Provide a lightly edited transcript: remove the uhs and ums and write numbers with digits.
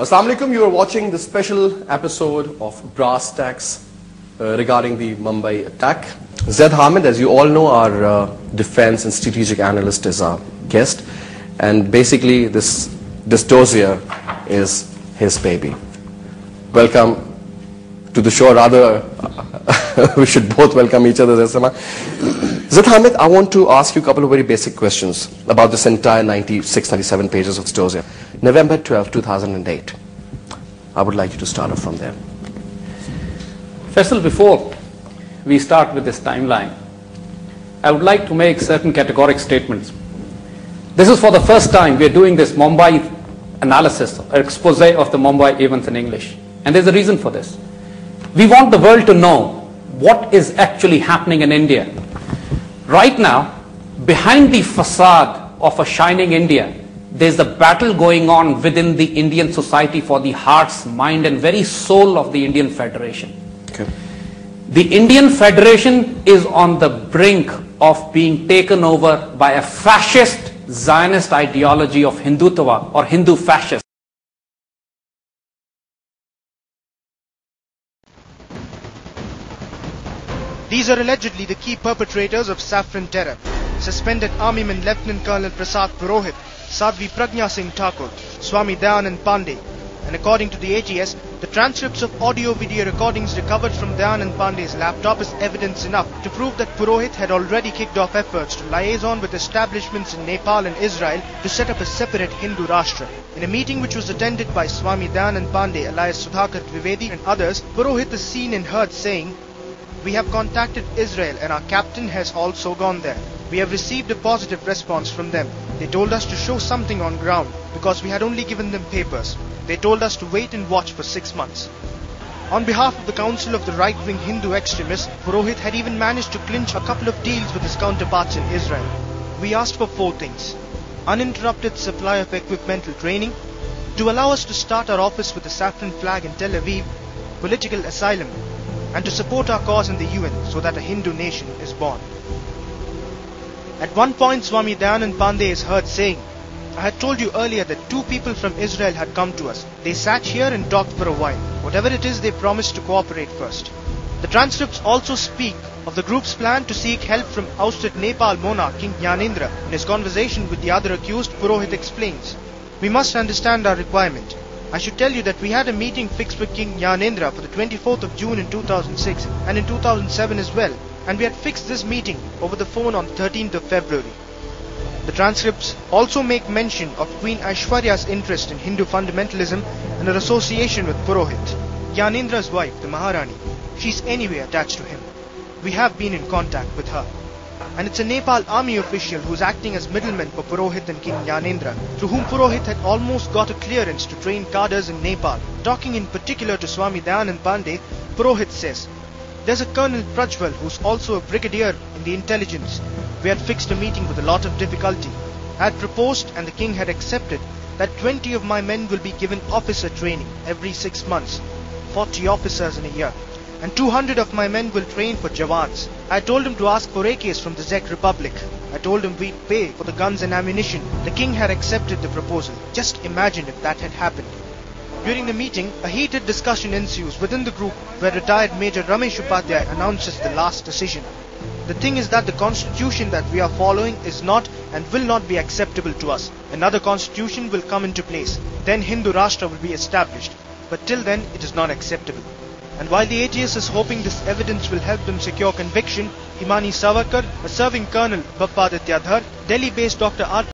Assalamu alaikum, you are watching the special episode of Brass Tacks regarding the Mumbai attack. Zaid Hamid, as you all know, our defense and strategic analyst, is our guest, and basically this dossier is his baby. Welcome to the show. Rather, we should both welcome each other. Zaid Hamid, I want to ask you a couple of very basic questions about this entire 96-97 pages of this dossier. November 12, 2008. I would like you to start off from there. Faisal, before we start with this timeline, I would like to make certain categoric statements. This is for the first time we are doing this Mumbai analysis, or expose of the Mumbai events in English. And there's a reason for this. We want the world to know what is actually happening in India. Right now, behind the facade of a shining India, there's a battle going on within the Indian society for the hearts, mind and very soul of the Indian Federation. Okay. The Indian Federation is on the brink of being taken over by a fascist Zionist ideology of Hindutva or Hindu fascists. These are allegedly the key perpetrators of saffron terror. Suspended Armyman Lieutenant Colonel Prasad Purohit, Sadhvi Pragya Singh Thakur, Swami Dayanand Pandey. And according to the AGS, the transcripts of audio-video recordings recovered from Dayanand Pandey's laptop is evidence enough to prove that Purohit had already kicked off efforts to liaison with establishments in Nepal and Israel to set up a separate Hindu Rashtra. In a meeting which was attended by Swami Dayanand Pandey, alias Sudhakar Dwivedi and others, Purohit is seen and heard saying, "We have contacted Israel and our captain has also gone there. We have received a positive response from them. They told us to show something on ground because we had only given them papers. They told us to wait and watch for 6 months." On behalf of the Council of the right-wing Hindu extremists, Purohit had even managed to clinch a couple of deals with his counterparts in Israel. We asked for 4 things. Uninterrupted supply of equipmental training, to allow us to start our office with the saffron flag in Tel Aviv, political asylum, and to support our cause in the UN so that a Hindu nation is born. At one point, Swami Dayanand Pandey is heard saying, "I had told you earlier that 2 people from Israel had come to us. They sat here and talked for a while. Whatever it is, they promised to cooperate first." The transcripts also speak of the group's plan to seek help from ousted Nepal monarch King Gyanendra. In his conversation with the other accused, Purohit explains, "We must understand our requirement. I should tell you that we had a meeting fixed with King Gyanendra for the 24th of June in 2006 and in 2007 as well, and we had fixed this meeting over the phone on 13th of February. The transcripts also make mention of Queen Aishwarya's interest in Hindu fundamentalism and her association with Purohit. Gyanendra's wife, the Maharani, she's anyway attached to him. We have been in contact with her. And it's a Nepal army official who's acting as middleman for Purohit and King Gyanendra, through whom Purohit had almost got a clearance to train cadres in Nepal." Talking in particular to Swami Dayanand Pandey, Purohit says, "There's a Colonel Prajwal who's also a brigadier in the intelligence. We had fixed a meeting with a lot of difficulty. I had proposed and the king had accepted that 20 of my men will be given officer training every 6 months, 40 officers in a year. And 200 of my men will train for Jawans. I told him to ask for AKs from the Czech Republic. I told him we'd pay for the guns and ammunition. The king had accepted the proposal. Just imagine if that had happened." During the meeting, a heated discussion ensues within the group where retired Major Ramesh Upadhyay announces the last decision. "The thing is that the constitution that we are following is not and will not be acceptable to us. Another constitution will come into place. Then Hindu Rashtra will be established. But till then, it is not acceptable." And while the AGS is hoping this evidence will help them secure conviction, Himani Savarkar, a serving colonel, Bappa Aditya Dhar, Delhi-based Dr. R.